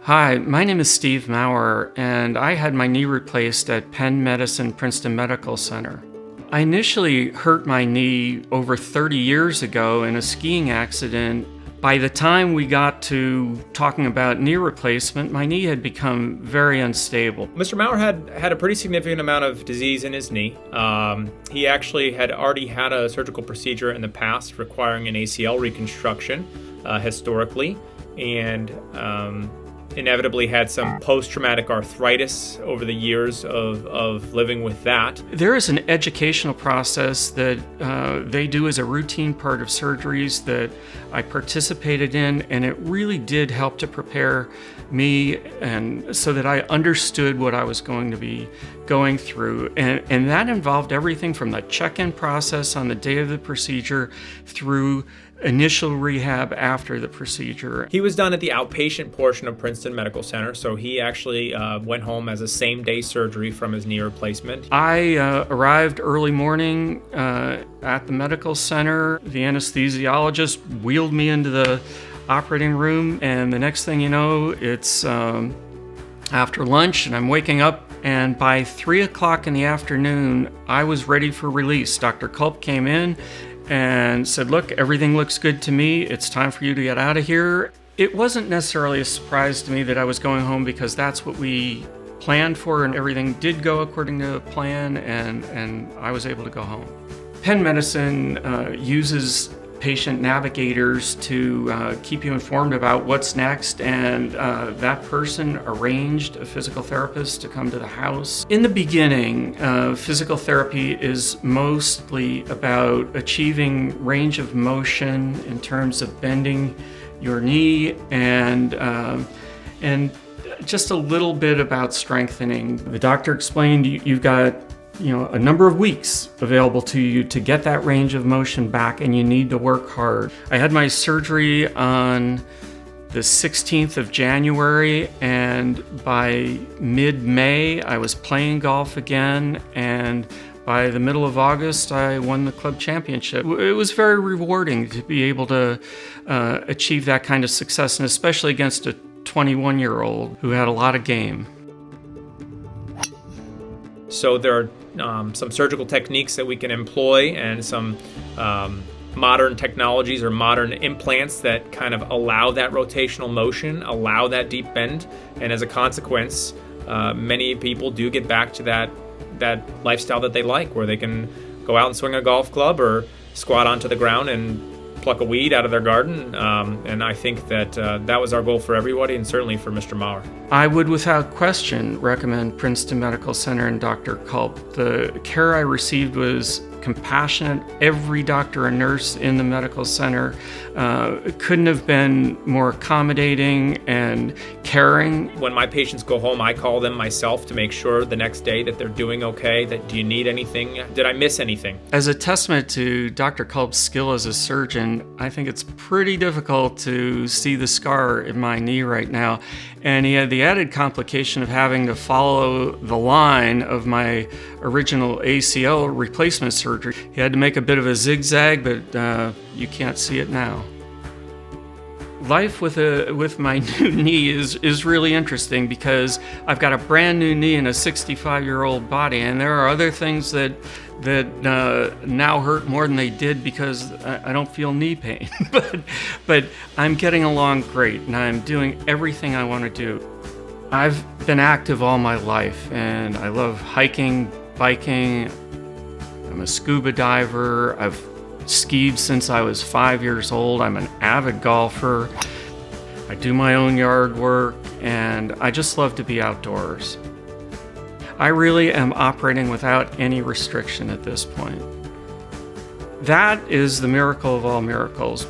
Hi, my name is Steve Maurer, and I had my knee replaced at Penn Medicine Princeton Medical Center. I initially hurt my knee over 30 years ago in a skiing accident. By the time we got to talking about knee replacement, my knee had become very unstable. Mr. Maurer had a pretty significant amount of disease in his knee. He actually had already had a surgical procedure in the past requiring an ACL reconstruction historically, and inevitably had some post-traumatic arthritis over the years of living with that. There is an educational process that they do as a routine part of surgeries that I participated in, and it really did help to prepare me and so that I understood what I was going to be going through. And that involved everything from the check-in process on the day of the procedure through initial rehab after the procedure. He was done at the outpatient portion of Princeton Medical Center, so he actually went home as a same-day surgery from his knee replacement. I arrived early morning at the medical center. The anesthesiologist wheeled me into the operating room, and the next thing you know, it's after lunch, and I'm waking up, and by 3 o'clock in the afternoon, I was ready for release. Dr. Culp came in and said, "Look, everything looks good to me. It's time for you to get out of here." It wasn't necessarily a surprise to me that I was going home because that's what we planned for, and everything did go according to plan, and I was able to go home. Penn Medicine uses patient navigators to keep you informed about what's next, and that person arranged a physical therapist to come to the house. In the beginning, physical therapy is mostly about achieving range of motion in terms of bending your knee and just a little bit about strengthening. The doctor explained you've got a number of weeks available to you to get that range of motion back, and you need to work hard. I had my surgery on the 16th of January, and by mid-May, I was playing golf again, and by the middle of August, I won the club championship. It was very rewarding to be able to achieve that kind of success, and especially against a 21-year-old who had a lot of game. So there are some surgical techniques that we can employ and some modern technologies or modern implants that kind of allow that rotational motion, allow that deep bend, and as a consequence, many people do get back to that lifestyle that they like, where they can go out and swing a golf club or squat onto the ground and pluck a weed out of their garden, and I think that that was our goal for everybody, and certainly for Mr. Maurer. I would without question recommend Princeton Medical Center and Dr. Culp. The care I received was compassionate. Every doctor and nurse in the medical center couldn't have been more accommodating and caring. When my patients go home, I call them myself to make sure the next day that they're doing okay, that do you need anything? Did I miss anything? As a testament to Dr. Culp's skill as a surgeon, I think it's pretty difficult to see the scar in my knee right now. And he had the added complication of having to follow the line of my original ACL replacement surgery. He had to make a bit of a zigzag, but you can't see it now. Life with my new knee is really interesting because I've got a brand new knee and a 65-year-old body, and there are other things that now hurt more than they did because I don't feel knee pain. but I'm getting along great, and I'm doing everything I want to do. I've been active all my life, and I love hiking, biking. I'm a scuba diver. I've skied since I was 5 years old. I'm an avid golfer. I do my own yard work, and I just love to be outdoors. I really am operating without any restriction at this point. That is the miracle of all miracles.